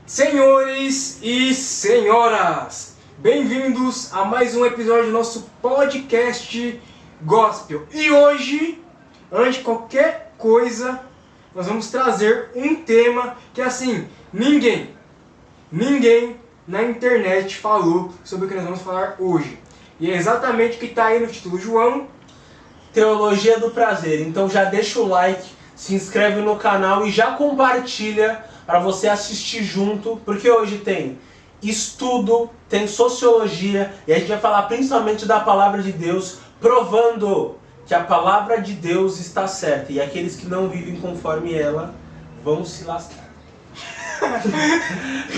Senhores e senhoras, bem-vindos a mais um episódio do nosso podcast Gospel. E hoje, antes de qualquer coisa, nós vamos trazer um tema que assim, ninguém na internet falou sobre o que nós vamos falar hoje. E é exatamente o que está aí no título, João. Teologia do prazer. Então já deixa o like, se inscreve no canal e já compartilha para você assistir junto, porque hoje tem estudo, tem sociologia e a gente vai falar principalmente da palavra de Deus, provando que a palavra de Deus está certa e aqueles que não vivem conforme ela vão se lascar.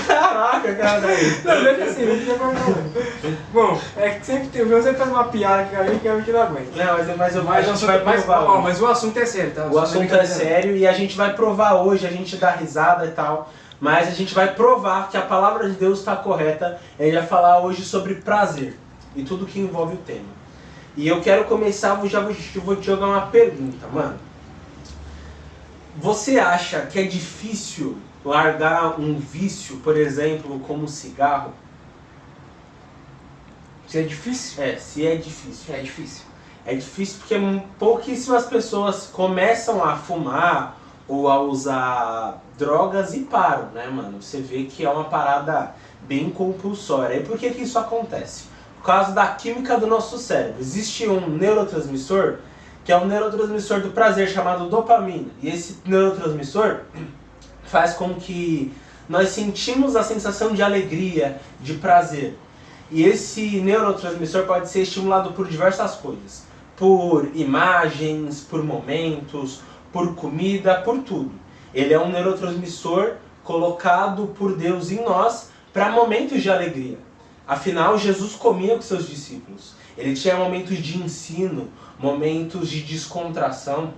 Caraca, cara. Não, deixa assim, não tem problema. Bom, é que sempre tem, você faz uma piada que a gente não aguenta. Não, mas a gente vai provar hoje. Mas o assunto é sério, tá? O assunto é sério e a gente vai provar hoje, a gente dá risada e tal, mas a gente vai provar que a palavra de Deus está correta. A gente vai falar hoje sobre prazer e tudo que envolve o tema. E eu quero começar, eu vou te jogar uma pergunta, mano. Você acha que é difícil largar um vício, por exemplo, como cigarro? Se é difícil? Se é difícil. É difícil. É difícil porque pouquíssimas pessoas começam a fumar ou a usar drogas e param, né, mano? Você vê que é uma parada bem compulsória. E por que isso acontece? Por causa da química do nosso cérebro. Existe um neurotransmissor, que é um neurotransmissor do prazer, chamado dopamina. E esse neurotransmissor faz com que nós sentimos a sensação de alegria, de prazer. E esse neurotransmissor pode ser estimulado por diversas coisas. Por imagens, por momentos, por comida, por tudo. Ele é um neurotransmissor colocado por Deus em nós para momentos de alegria. Afinal, Jesus comia com seus discípulos. Ele tinha momentos de ensino, momentos de descontração.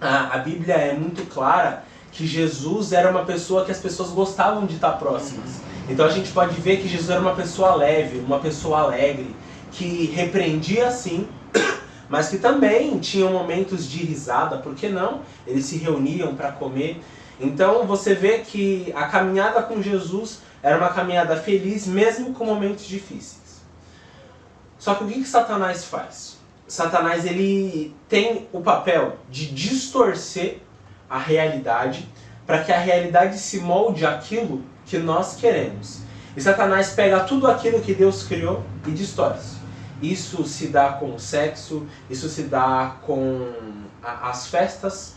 A Bíblia é muito clara que Jesus era uma pessoa que as pessoas gostavam de estar próximas. Então a gente pode ver que Jesus era uma pessoa leve, uma pessoa alegre, que repreendia sim, mas que também tinham momentos de risada, por que não? Eles se reuniam para comer. Então você vê que a caminhada com Jesus era uma caminhada feliz, mesmo com momentos difíceis. Só que o que Satanás faz? Satanás ele tem o papel de distorcer a realidade, para que a realidade se molde aquilo que nós queremos. E Satanás pega tudo aquilo que Deus criou e distorce. Isso se dá com o sexo, isso se dá com as festas,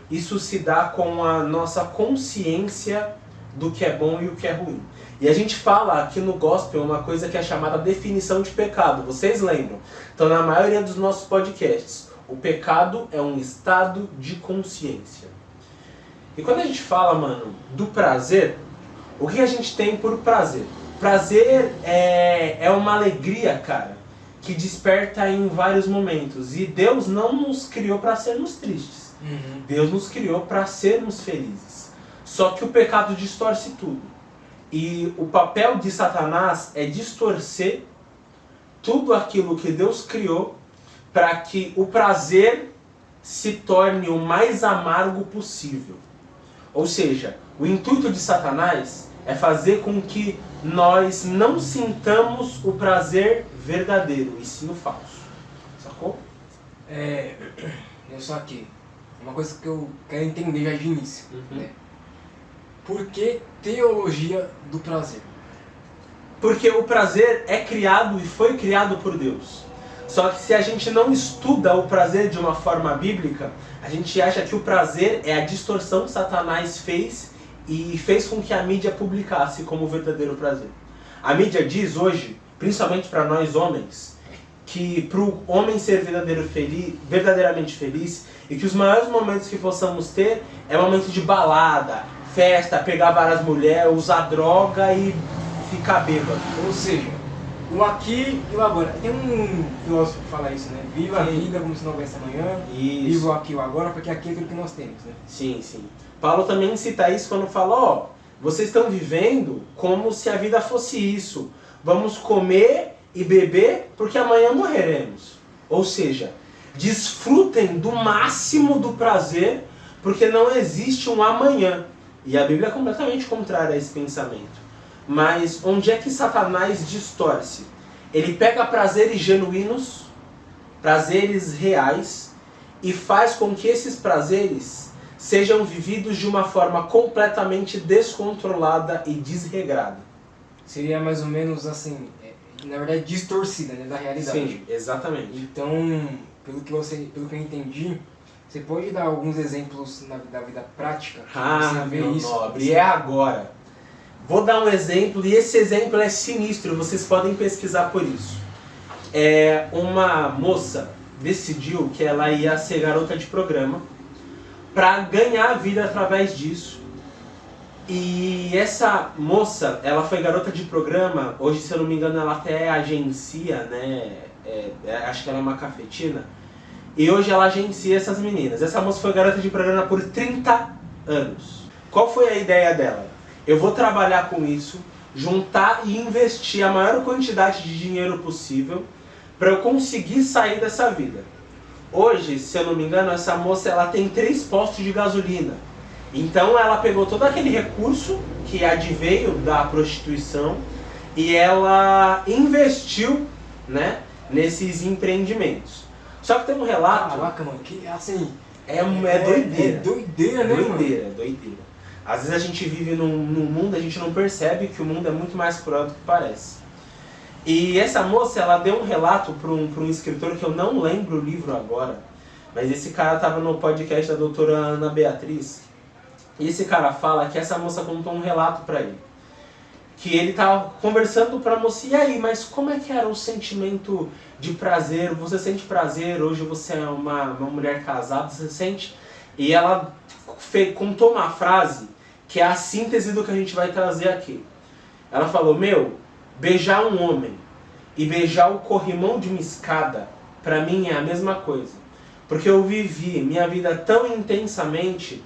isso se dá com a nossa consciência do que é bom e o que é ruim. E a gente fala aqui no Gospel uma coisa que é chamada definição de pecado. Vocês lembram? Então, na maioria dos nossos podcasts, o pecado é um estado de consciência. E quando a gente fala, mano, do prazer, o que a gente tem por prazer? Prazer é uma alegria, cara, que desperta em vários momentos. E Deus não nos criou para sermos tristes. Deus nos criou para sermos felizes. Só que o pecado distorce tudo. E o papel de Satanás é distorcer tudo aquilo que Deus criou para que o prazer se torne o mais amargo possível. Ou seja, o intuito de Satanás é fazer com que nós não sintamos o prazer verdadeiro, e sim o falso. Sacou? Eu só aqui, uma coisa que eu quero entender já de início. Né? Por que teologia do prazer? Porque o prazer é criado e foi criado por Deus. Só que se a gente não estuda o prazer de uma forma bíblica, a gente acha que o prazer é a distorção que Satanás fez e fez com que a mídia publicasse como verdadeiro prazer. A mídia diz hoje, principalmente para nós homens, que para o homem ser verdadeiramente feliz e que os maiores momentos que possamos ter é momento de balada, festa, pegar várias mulheres, usar droga e ficar bêbado. Ou seja, o aqui e o agora. Tem um filósofo que fala isso, né? Viva a vida como se não houvesse amanhã. Isso. Viva o aqui e o agora, porque aqui é aquilo que nós temos, né? Sim, sim. Paulo também cita isso quando fala, vocês estão vivendo como se a vida fosse isso. Vamos comer e beber porque amanhã morreremos. Ou seja, desfrutem do máximo do prazer porque não existe um amanhã. E a Bíblia é completamente contrária a esse pensamento. Mas onde é que Satanás distorce? Ele pega prazeres genuínos, prazeres reais, e faz com que esses prazeres sejam vividos de uma forma completamente descontrolada e desregrada. Seria mais ou menos assim, na verdade distorcida, né, da realidade. Sim, exatamente. Então, pelo que eu entendi, você pode dar alguns exemplos da vida prática? Ah, você vê meu isso? nobre, é agora. Vou dar um exemplo, e esse exemplo é sinistro, vocês podem pesquisar por isso. Uma moça decidiu que ela ia ser garota de programa para ganhar a vida através disso. E essa moça, ela foi garota de programa, hoje, se eu não me engano, ela até agencia, né? Acho que ela é uma cafetina. E hoje ela agencia essas meninas. Essa moça foi garota de programa por 30 anos. Qual foi a ideia dela? Eu vou trabalhar com isso, juntar e investir a maior quantidade de dinheiro possível para eu conseguir sair dessa vida. Hoje, se eu não me engano, essa moça ela tem 3 postos de gasolina. Então ela pegou todo aquele recurso que adveio da prostituição e ela investiu, né, nesses empreendimentos. Só que tem um relato... Caraca, mano, que assim... É doideira. É doideira, né, mano? Doideira. Às vezes a gente vive num mundo, a gente não percebe que o mundo é muito mais cruel do que parece. E essa moça, ela deu um relato para um escritor que eu não lembro o livro agora, mas esse cara estava no podcast da doutora Ana Beatriz. E esse cara fala que essa moça contou um relato para ele. Que ele estava conversando para a moça, e aí, mas como é que era o sentimento de prazer? Você sente prazer? Hoje você é uma mulher casada, você sente? E ela contou uma frase que é a síntese do que a gente vai trazer aqui. Ela falou, beijar um homem e beijar o corrimão de uma escada, para mim é a mesma coisa. Porque eu vivi minha vida tão intensamente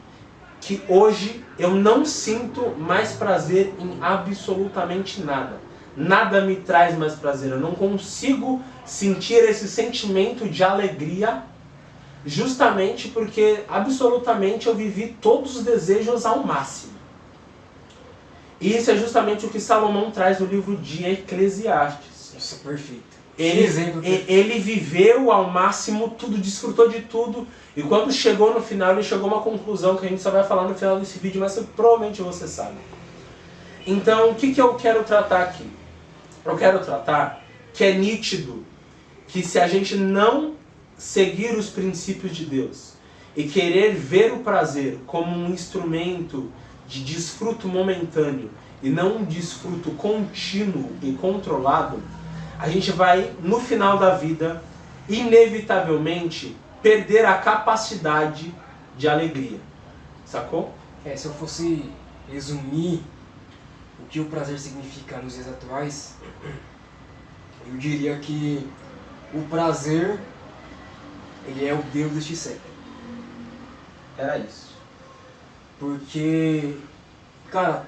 que hoje eu não sinto mais prazer em absolutamente nada. Nada me traz mais prazer. Eu não consigo sentir esse sentimento de alegria justamente porque absolutamente eu vivi todos os desejos ao máximo. E isso é justamente o que Salomão traz no livro de Eclesiastes. Isso é perfeito. Ele viveu ao máximo tudo, desfrutou de tudo, e quando chegou no final, ele chegou a uma conclusão que a gente só vai falar no final desse vídeo, mas provavelmente você sabe. Então, o que eu quero tratar aqui? Eu quero tratar que é nítido que se a gente não seguir os princípios de Deus e querer ver o prazer como um instrumento de desfruto momentâneo e não um desfruto contínuo e controlado, a gente vai, no final da vida, inevitavelmente, perder a capacidade de alegria. Sacou? Se eu fosse resumir o que o prazer significa nos dias atuais, eu diria que o prazer, ele é o Deus deste século. Era isso. Porque, cara,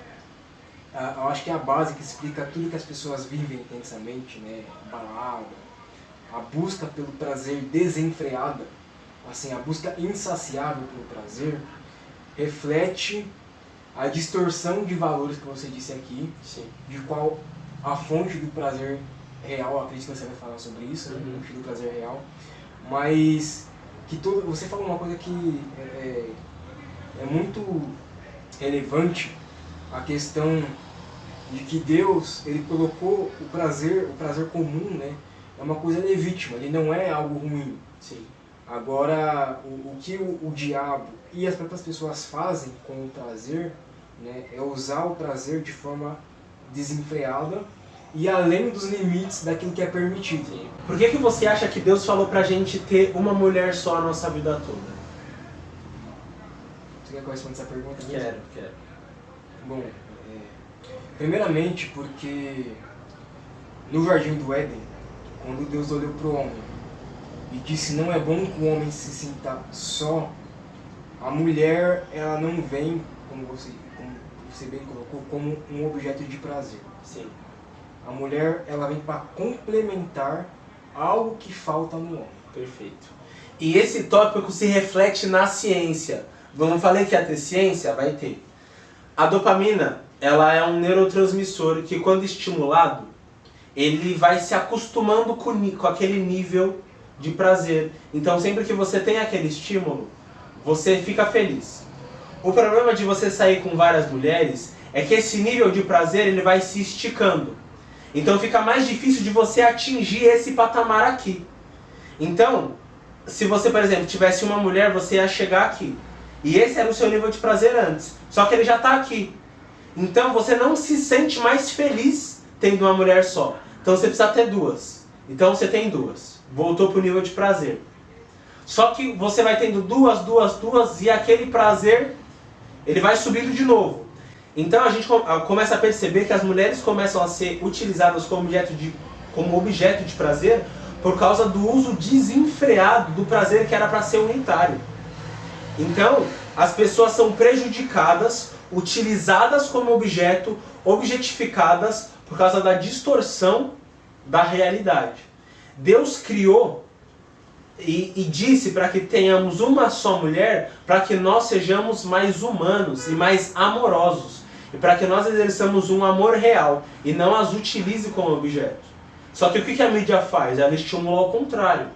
eu acho que é a base que explica tudo que as pessoas vivem intensamente, né? A balada, a busca pelo prazer desenfreada, assim, a busca insaciável pelo prazer, reflete a distorção de valores que você disse aqui, Sim. de qual a fonte do prazer real, acredito que você vai falar sobre isso, né? A fonte do prazer real, mas que você falou uma coisa que é muito relevante, a questão de que Deus, ele colocou o prazer comum, né? É uma coisa legítima, ele não é algo ruim. Sim. Agora, o que o diabo e as próprias pessoas fazem com o prazer, né, é usar o prazer de forma desenfreada e além dos limites daquilo que é permitido. Sim. Por que você acha que Deus falou pra gente ter uma mulher só a nossa vida toda? Você quer responder essa pergunta mesmo? Quero. Bom, primeiramente porque no Jardim do Éden, quando Deus olhou para o homem e disse não é bom que o homem se sinta só, a mulher ela não vem, como você bem colocou, como um objeto de prazer. Sim. A mulher ela vem para complementar algo que falta no homem. Perfeito. E esse tópico se reflete na ciência. Vamos falar que ia ter ciência? Vai ter. A dopamina, ela é um neurotransmissor que, quando estimulado, ele vai se acostumando com aquele nível de prazer. Então, sempre que você tem aquele estímulo, você fica feliz. O problema de você sair com várias mulheres é que esse nível de prazer ele vai se esticando. Então, fica mais difícil de você atingir esse patamar aqui. Então, se você, por exemplo, tivesse uma mulher, você ia chegar aqui. E esse era o seu nível de prazer antes. Só que ele já está aqui. Então você não se sente mais feliz tendo uma mulher só. Então você precisa ter duas. Então você tem duas. Voltou para o nível de prazer. Só que você vai tendo duas e aquele prazer ele vai subindo de novo. Então a gente começa a perceber que as mulheres começam a ser utilizadas como objeto de prazer por causa do uso desenfreado do prazer que era para ser unitário. Então, as pessoas são prejudicadas, utilizadas como objeto, objetificadas por causa da distorção da realidade. Deus criou e disse para que tenhamos uma só mulher, para que nós sejamos mais humanos e mais amorosos. E para que nós exerçamos um amor real e não as utilize como objeto. Só que o que a mídia faz? Ela estimula ao contrário.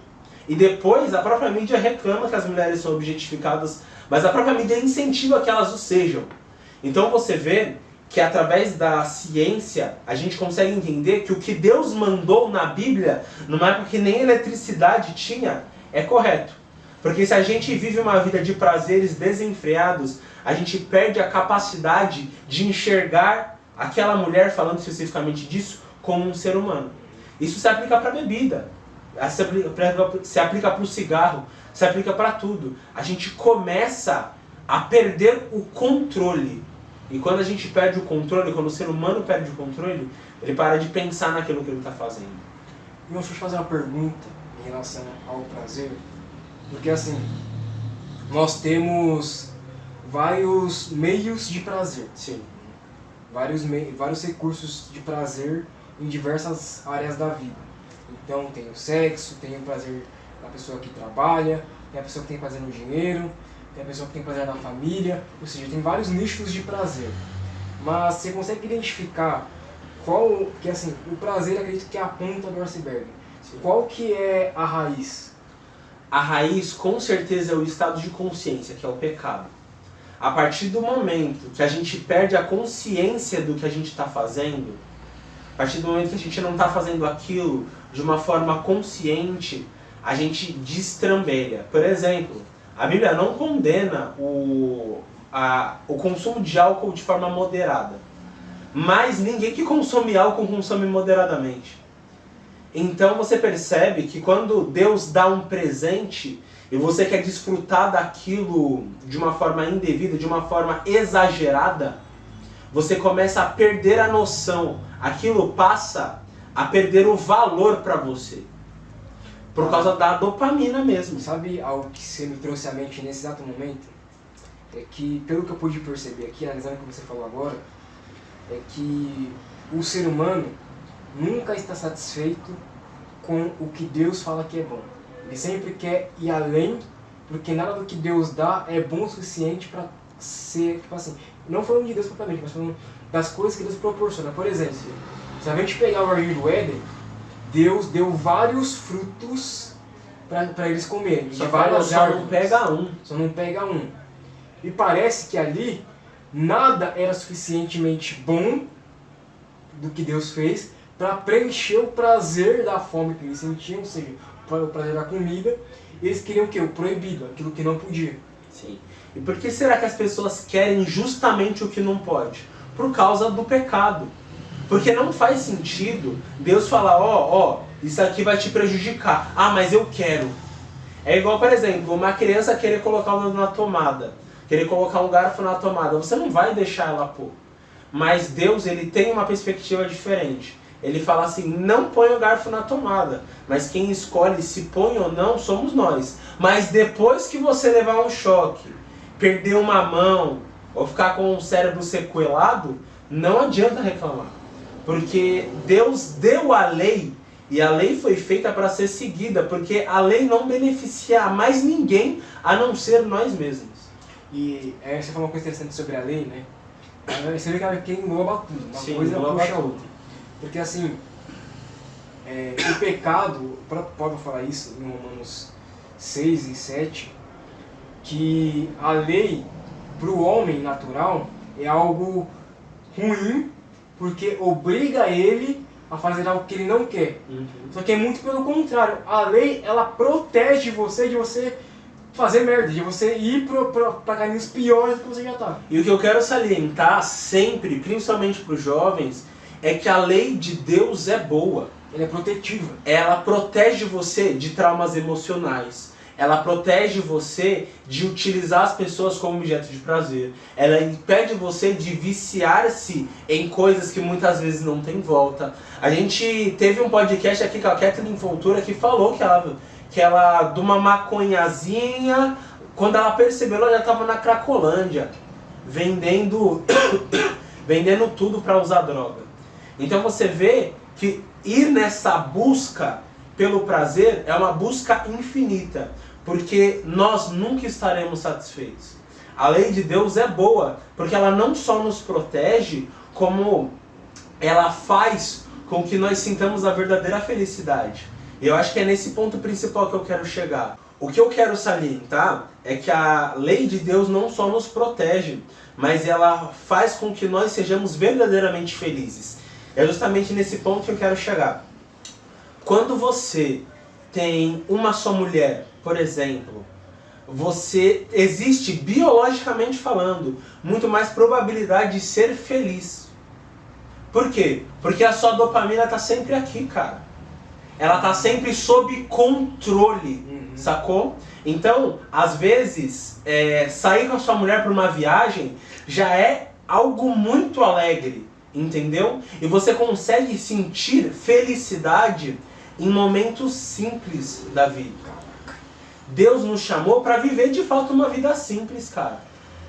E depois a própria mídia reclama que as mulheres são objetificadas, mas a própria mídia incentiva que elas o sejam. Então você vê que através da ciência a gente consegue entender que o que Deus mandou na Bíblia, numa época que nem eletricidade tinha, é correto. Porque se a gente vive uma vida de prazeres desenfreados, a gente perde a capacidade de enxergar aquela mulher, falando especificamente disso, como um ser humano. Isso se aplica para a bebida, se aplica para o cigarro, se aplica para tudo. A gente começa a perder o controle. E quando a gente perde o controle, quando o ser humano perde o controle, ele para de pensar naquilo que ele está fazendo. E deixa eu te fazer uma pergunta em relação ao prazer. Porque assim, nós temos vários meios de prazer. Sim. Vários recursos de prazer em diversas áreas da vida. Então tem o sexo, tem o prazer da pessoa que trabalha, tem a pessoa que tem prazer no dinheiro, tem a pessoa que tem prazer na família, ou seja, tem vários nichos de prazer. Mas você consegue identificar qual, que assim, o prazer acredito que é a ponta do iceberg. Qual que é a raiz? A raiz com certeza é o estado de consciência, que é o pecado. A partir do momento que a gente perde a consciência do que a gente está fazendo, a partir do momento que a gente não está fazendo aquilo de uma forma consciente, a gente destrambelha. Por exemplo, a Bíblia não condena o consumo de álcool de forma moderada. Mas ninguém que consome álcool consome moderadamente. Então você percebe que quando Deus dá um presente e você quer desfrutar daquilo de uma forma indevida, de uma forma exagerada, você começa a perder a noção. Aquilo passa a perder o valor para você. Por causa da dopamina mesmo. Sabe algo que você me trouxe à mente nesse exato momento? É que, pelo que eu pude perceber aqui, analisando o que você falou agora, é que o ser humano nunca está satisfeito com o que Deus fala que é bom. Ele sempre quer ir além, porque nada do que Deus dá é bom o suficiente para ser, tipo assim, não falando de Deus propriamente, mas falando das coisas que Deus proporciona. Por exemplo, se a gente pegar o jardim do Éden, Deus deu vários frutos para eles comerem. Só não pega um. Só não pega um. E parece que ali nada era suficientemente bom do que Deus fez para preencher o prazer da fome que eles sentiam, ou seja, o prazer da comida. Eles queriam o quê? O proibido, aquilo que não podia. Sim. E por que será que as pessoas querem justamente o que não pode? Por causa do pecado. Porque não faz sentido Deus falar, ó, isso aqui vai te prejudicar. Ah, mas eu quero. É igual, por exemplo, uma criança querer colocar o dedo na tomada, querer colocar um garfo na tomada. Você não vai deixar ela pôr. Mas Deus, ele tem uma perspectiva diferente. Ele fala assim, não põe o garfo na tomada. Mas quem escolhe se põe ou não somos nós. Mas depois que você levar um choque, perder uma mão, ou ficar com o cérebro sequelado, não adianta reclamar. Porque Deus deu a lei, e a lei foi feita para ser seguida, porque a lei não beneficia a mais ninguém, a não ser nós mesmos. E você falou uma coisa interessante sobre a lei, né? Você vê que engloba tudo, uma Sim, coisa engloba puxa a tudo. outra. Porque assim, o pecado, o próprio Paulo fala isso em Romanos 6 e 7, que a lei para o homem natural é algo ruim, porque obriga ele a fazer algo que ele não quer. Só que é muito pelo contrário. A lei, ela protege você de você fazer merda, de você ir para caminhos piores do que você já tá. E o que eu quero salientar sempre, principalmente para os jovens, é que a lei de Deus é boa. Ela é protetiva. Ela protege você de traumas emocionais. Ela protege você de utilizar as pessoas como objeto de prazer. Ela impede você de viciar-se em coisas que muitas vezes não tem volta. A gente teve um podcast aqui com a Kathleen Fontoura que falou que ela de uma maconhazinha, quando ela percebeu, ela já estava na Cracolândia, vendendo tudo para usar droga. Então você vê que ir nessa busca pelo prazer é uma busca infinita, porque nós nunca estaremos satisfeitos. A lei de Deus é boa, porque ela não só nos protege, como ela faz com que nós sintamos a verdadeira felicidade. E eu acho que é nesse ponto principal que eu quero chegar. O que eu quero salientar é que a lei de Deus não só nos protege, mas ela faz com que nós sejamos verdadeiramente felizes. É justamente nesse ponto que eu quero chegar. Quando você tem uma só mulher, por exemplo, existe, biologicamente falando, muito mais probabilidade de ser feliz. Por quê? Porque a sua dopamina está sempre aqui, cara. Ela está sempre sob controle, sacou? Então, às vezes, sair com a sua mulher para uma viagem já é algo muito alegre, entendeu? E você consegue sentir felicidade em momentos simples da vida. Deus nos chamou para viver de fato uma vida simples, cara.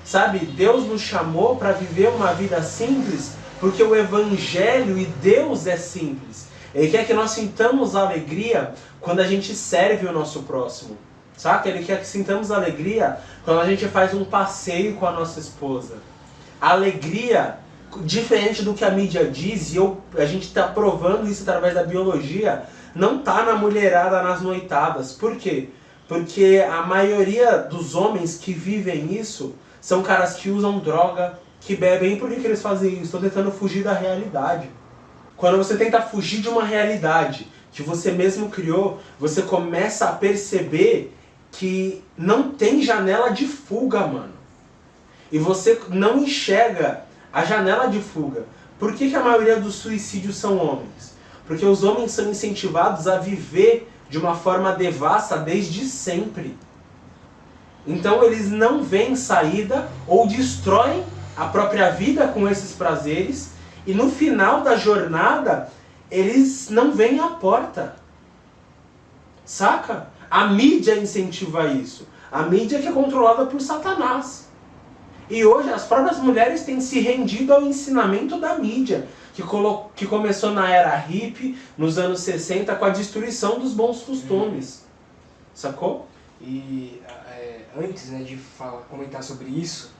Sabe? Deus nos chamou para viver uma vida simples porque o Evangelho e Deus é simples. Ele quer que nós sintamos alegria quando a gente serve o nosso próximo. Saca? Ele quer que sintamos alegria quando a gente faz um passeio com a nossa esposa. A alegria, diferente do que a mídia diz, e a gente está provando isso através da biologia, não tá na mulherada nas noitadas. Por quê? Porque a maioria dos homens que vivem isso são caras que usam droga, que bebem. E por que eles fazem isso? Estão tentando fugir da realidade. Quando você tenta fugir de uma realidade que você mesmo criou, você começa a perceber que não tem janela de fuga, mano. E você não enxerga a janela de fuga. Por que a maioria dos suicídios são homens? Porque os homens são incentivados a viver de uma forma devassa desde sempre. Então eles não veem saída ou destroem a própria vida com esses prazeres. E no final da jornada, eles não veem a porta. Saca? A mídia incentiva isso. A mídia que é controlada por Satanás. E hoje as próprias mulheres têm se rendido ao ensinamento da mídia, que começou na era hippie, nos anos 60, com a destruição dos bons costumes. Sacou? E antes, né, de comentar sobre isso,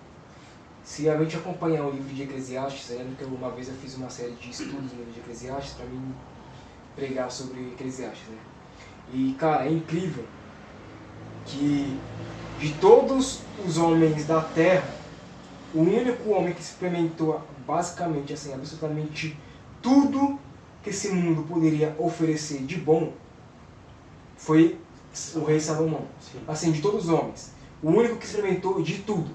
se a gente acompanhar o livro de Eclesiastes, lembra que uma vez eu fiz uma série de estudos no livro de Eclesiastes para mim pregar sobre Eclesiastes, né? E, cara, é incrível que de todos os homens da Terra, o único homem que experimentou basicamente, assim, absolutamente tudo que esse mundo poderia oferecer de bom foi o rei Salomão. Sim. Assim, de todos os homens. O único que experimentou de tudo.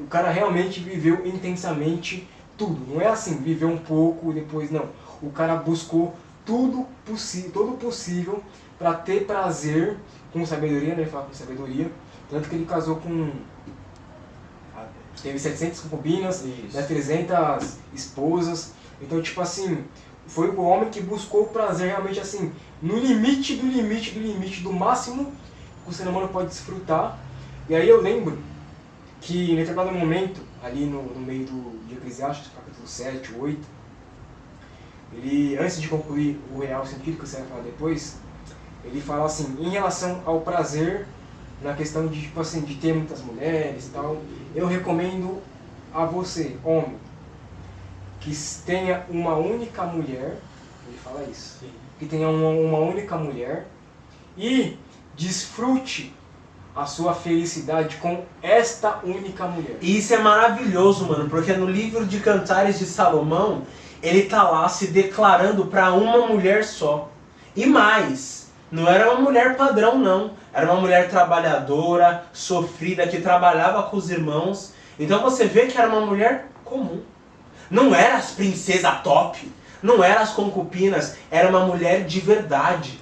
O cara realmente viveu intensamente tudo. Não é assim, viveu um pouco, depois não. O cara buscou todo possível para ter prazer com sabedoria, né? Ele fala com sabedoria. Tanto que ele casou com... Teve 700 concubinas, né, 300 esposas. Então, tipo assim, foi o homem que buscou o prazer realmente assim, no limite do limite do limite, do máximo que o ser humano pode desfrutar. E aí eu lembro que em determinado momento, ali no meio de Eclesiastes, capítulo 7, 8, ele, antes de concluir o real sentido, que você vai falar depois, ele fala assim, em relação ao prazer, na questão de, tipo assim, de ter muitas mulheres e tal, eu recomendo a você, homem, que tenha uma única mulher, ele fala isso, Sim. que tenha uma única mulher e desfrute a sua felicidade com esta única mulher. E isso é maravilhoso, mano, porque no livro de Cantares de Salomão, ele tá lá se declarando para uma mulher só. E mais, não era uma mulher padrão não, era uma mulher trabalhadora, sofrida, que trabalhava com os irmãos. Então você vê que era uma mulher comum. Não era as princesas top, não era as concubinas, era uma mulher de verdade.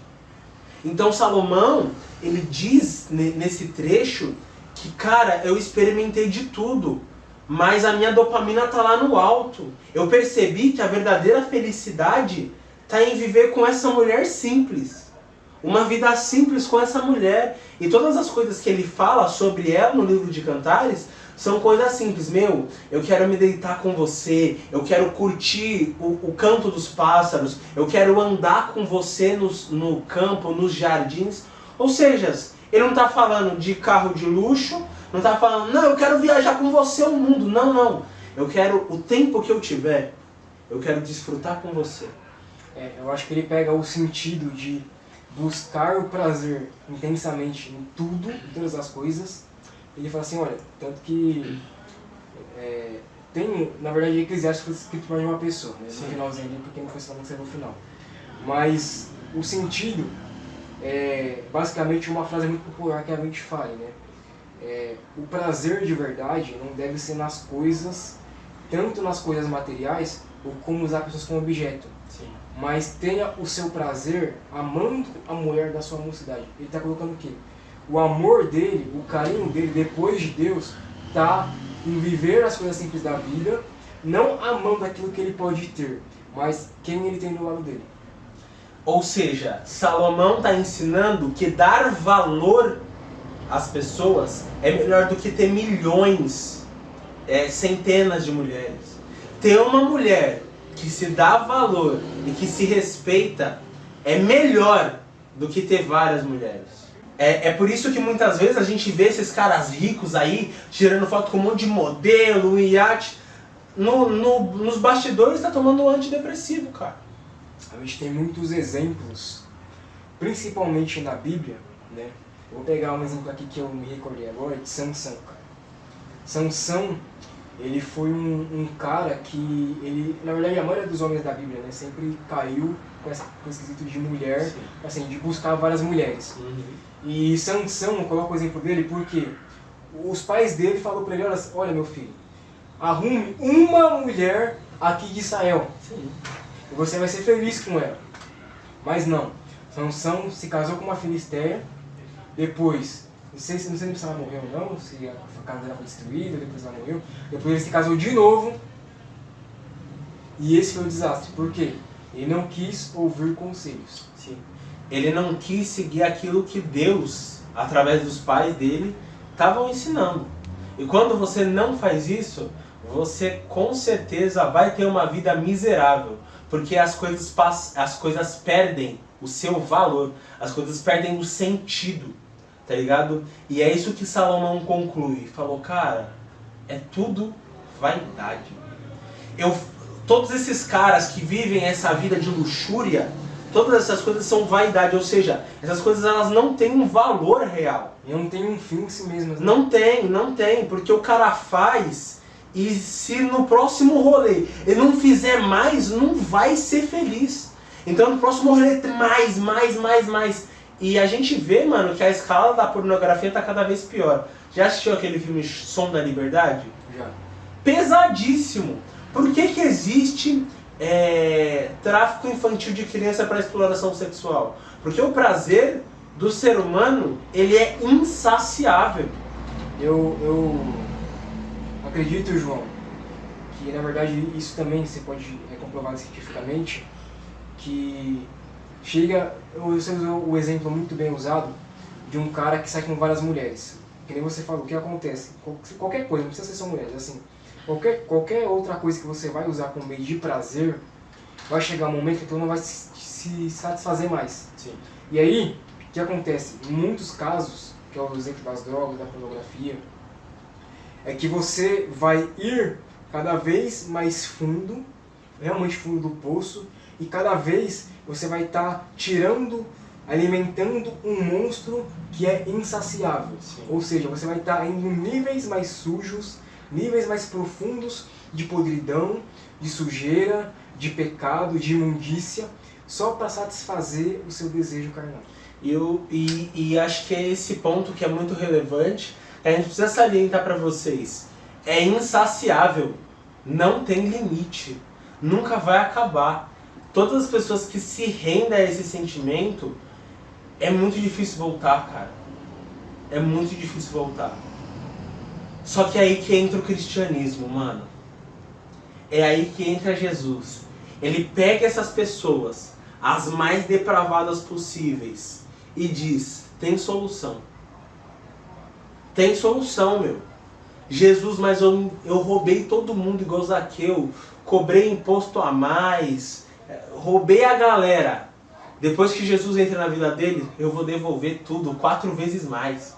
Então Salomão, ele diz nesse trecho que, cara, eu experimentei de tudo, mas a minha dopamina tá lá no alto. Eu percebi que a verdadeira felicidade tá em viver com essa mulher simples. Uma vida simples com essa mulher. E todas as coisas que ele fala sobre ela no livro de Cantares são coisas simples. Meu, eu quero me deitar com você, eu quero curtir o canto dos pássaros, eu quero andar com você no campo, nos jardins. Ou seja, ele não está falando de carro de luxo, não está falando, não, eu quero viajar com você ao mundo. Não, não. Eu quero, o tempo que eu tiver, eu quero desfrutar com você. Eu acho que ele pega o sentido de buscar o prazer intensamente em tudo, em todas as coisas. Ele fala assim, olha, tanto que tem, na verdade, Eclesiastes foi escrito para uma pessoa, né? No finalzinho ali, porque não foi falando que no final. Mas o sentido é basicamente uma frase muito popular que a gente fala, né? O prazer de verdade não deve ser nas coisas, tanto nas coisas materiais, ou como usar pessoas como objeto. Sim. Mas tenha o seu prazer amando a mulher da sua mocidade. Ele está colocando o quê? O amor dele, o carinho dele, depois de Deus, está em viver as coisas simples da vida, não amando aquilo que ele pode ter, mas quem ele tem do lado dele. Ou seja, Salomão está ensinando que dar valor às pessoas é melhor do que ter milhões, centenas de mulheres. Ter uma mulher que se dá valor e que se respeita é melhor do que ter várias mulheres. É por isso que muitas vezes a gente vê esses caras ricos aí, tirando foto com um monte de modelo, iate. Nos bastidores tá tomando antidepressivo, cara. A gente tem muitos exemplos, principalmente na Bíblia, né? Vou pegar um exemplo aqui que eu me recordei agora, de Sansão, cara. Sansão, ele foi um cara que, na verdade a maioria dos homens da Bíblia, né, sempre caiu com esse quesito de mulher, sim, assim, de buscar várias mulheres. Uhum. E Sansão, coloca o exemplo dele porque os pais dele falaram para ele, olha meu filho, arrume uma mulher aqui de Israel, sim, e você vai ser feliz com ela. Mas não, Sansão se casou com uma filisteia, depois, não sei se ela morreu ou não, se a casa dela foi destruída, depois ela morreu, depois ele se casou de novo, e esse foi o desastre. Por quê? Ele não quis ouvir conselhos. Sim. Ele não quis seguir aquilo que Deus, através dos pais dele, estavam ensinando. E quando você não faz isso, você com certeza vai ter uma vida miserável. Porque as coisas perdem o seu valor, as coisas perdem o sentido, tá ligado? E é isso que Salomão conclui. Falou, cara, é tudo vaidade. Todos esses caras que vivem essa vida de luxúria, todas essas coisas são vaidade, ou seja, essas coisas elas não têm um valor real. E não tem um fim em si mesmas. Né? Não tem, porque o cara faz e se no próximo rolê ele não fizer mais, não vai ser feliz. Então no próximo rolê mais. E a gente vê, mano, que a escala da pornografia tá cada vez pior. Já assistiu aquele filme Som da Liberdade? Já. Pesadíssimo. Por que existe tráfico infantil de criança para exploração sexual? Porque o prazer do ser humano, ele é insaciável. Eu acredito, João, que na verdade isso também você pode comprovar cientificamente, que você usou o exemplo muito bem usado de um cara que sai com várias mulheres. Que nem você falou, o que acontece? Qualquer coisa, não precisa ser só mulheres, assim. Qualquer outra coisa que você vai usar como meio de prazer, vai chegar um momento que tu não vai se satisfazer mais. Sim. E aí, o que acontece? Em muitos casos, que é o exemplo das drogas, da pornografia, é que você vai ir cada vez mais fundo realmente fundo do poço, e cada vez você vai estar alimentando um monstro que é insaciável. Sim. Ou seja, você vai estar indo níveis mais sujos, níveis mais profundos de podridão, de sujeira, de pecado, de imundícia, só para satisfazer o seu desejo carnal. E acho que é esse ponto que é muito relevante, que a gente precisa salientar para vocês. É insaciável, não tem limite, nunca vai acabar. Todas as pessoas que se rendem a esse sentimento, é muito difícil voltar, cara. É muito difícil voltar. Só que é aí que entra o cristianismo, mano. É aí que entra Jesus. Ele pega essas pessoas, as mais depravadas possíveis, e diz, tem solução. Tem solução, meu. Jesus, mas eu roubei todo mundo igual Zaqueu, cobrei imposto a mais, roubei a galera. Depois que Jesus entra na vida dele, eu vou devolver tudo 4 vezes mais.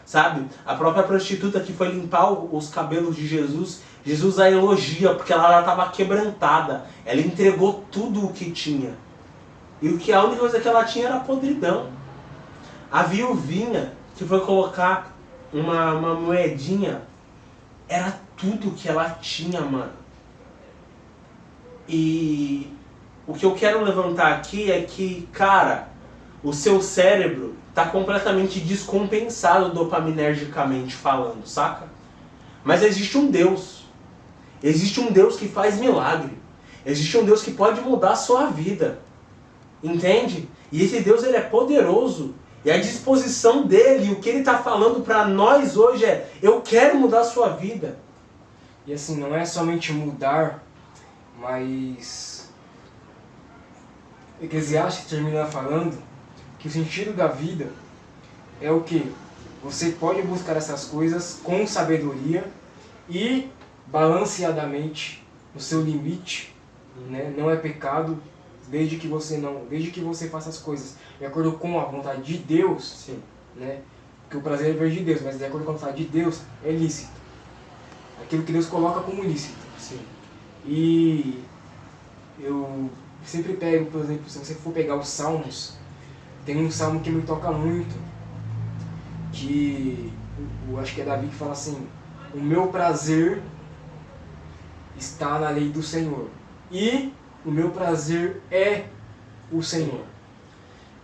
Sabe? A própria prostituta que foi limpar os cabelos de Jesus, Jesus a elogia porque ela já estava quebrantada. Ela entregou tudo o que tinha. E a única coisa que ela tinha era podridão. A viuvinha que foi colocar uma moedinha, era tudo que ela tinha, mano. E o que eu quero levantar aqui é que, cara, o seu cérebro tá completamente descompensado dopaminergicamente falando, saca? Mas existe um Deus. Existe um Deus que faz milagre. Existe um Deus que pode mudar a sua vida. Entende? E esse Deus, ele é poderoso. E a disposição dele, o que ele está falando para nós hoje é: eu quero mudar a sua vida. E assim, não é somente mudar, mas Eclesiastes termina falando que o sentido da vida é o quê? Você pode buscar essas coisas com sabedoria e balanceadamente no seu limite, né? Não é pecado desde que você faça as coisas de acordo com a vontade de Deus. Sim. Né? Porque o prazer vem de Deus, mas de acordo com a vontade de Deus é lícito. Aquilo que Deus coloca como lícito. Sim. E eu sempre pego, por exemplo, se você for pegar os Salmos, tem um salmo que me toca muito, que eu acho que é Davi que fala assim: o meu prazer está na lei do Senhor e o meu prazer é o Senhor.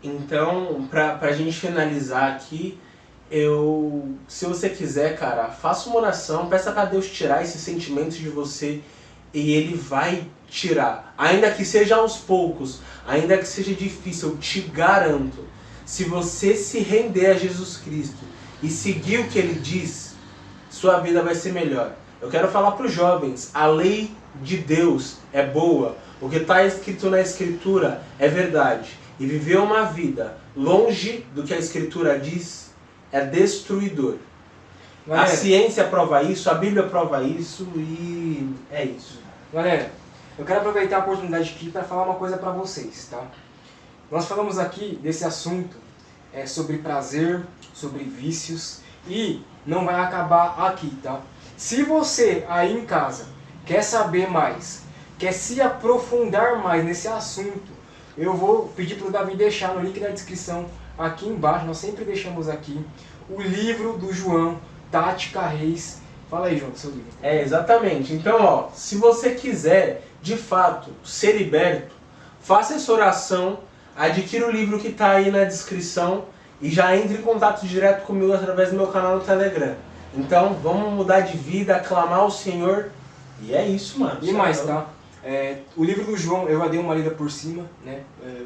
Então, pra gente finalizar aqui, se você quiser, cara, faça uma oração, peça para Deus tirar esses sentimentos de você, e Ele vai tirar. Ainda que seja aos poucos, ainda que seja difícil, eu te garanto, se você se render a Jesus Cristo e seguir o que Ele diz, sua vida vai ser melhor. Eu quero falar para os jovens, a lei de Deus é boa, o que está escrito na Escritura é verdade. E viver uma vida longe do que a Escritura diz é destruidor. Galera, a ciência prova isso, a Bíblia prova isso e é isso. Galera, eu quero aproveitar a oportunidade aqui para falar uma coisa para vocês, tá? Nós falamos aqui desse assunto sobre prazer, sobre vícios, e não vai acabar aqui, tá? Se você aí em casa quer saber mais, quer se aprofundar mais nesse assunto, eu vou pedir para o Davi deixar no link da descrição aqui embaixo, nós sempre deixamos aqui, o livro do João Tática Reis. Fala aí, João, do seu livro. Exatamente. Então, ó, se você quiser, de fato, ser liberto, faça essa oração, adquira o livro que está aí na descrição e já entre em contato direto comigo através do meu canal no Telegram. Então, vamos mudar de vida, aclamar o Senhor, e é isso, mano. E mais, tá? O livro do João, eu já dei uma lida por cima, né?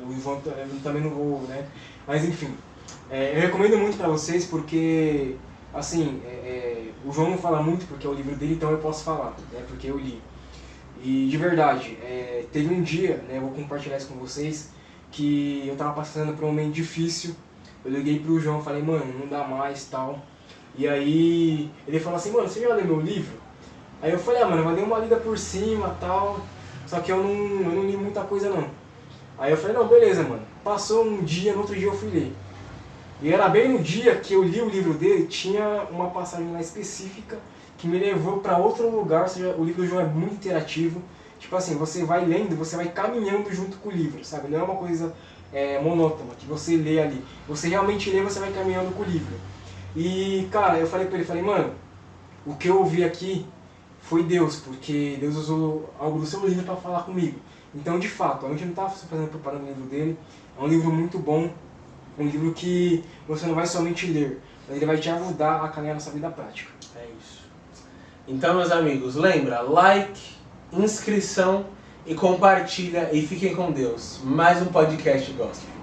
O João eu também não vou, né? Mas enfim, eu recomendo muito pra vocês porque, assim, o João não fala muito porque é o livro dele, então eu posso falar, né? Porque eu li. E de verdade, teve um dia, né? Eu vou compartilhar isso com vocês, que eu tava passando por um momento difícil. Eu liguei pro João e falei: mano, não dá mais, tal. E aí ele falou assim: mano, você já leu meu livro? Aí eu falei: mano, eu dei uma lida por cima, tal. Só que eu não li muita coisa não. Aí eu falei: não, beleza, mano. Passou um dia, no outro dia eu fui ler. E era bem no dia que eu li o livro dele, tinha uma passagem lá específica que me levou para outro lugar. Ou seja, o livro do João é muito interativo. Tipo assim, você vai lendo, você vai caminhando junto com o livro, sabe? Não é uma coisa monótona, que você lê ali. Você realmente lê, você vai caminhando com o livro. E, cara, eu falei pra ele, falei, mano, o que eu ouvi aqui foi Deus, porque Deus usou algo do seu livro para falar comigo. Então, de fato, a gente não está fazendo propaganda do livro dele, é um livro muito bom, um livro que você não vai somente ler, mas ele vai te ajudar a caminhar na sua vida prática. É isso. Então, meus amigos, lembra, like, inscrição e compartilha e fiquem com Deus. Mais um podcast gospel.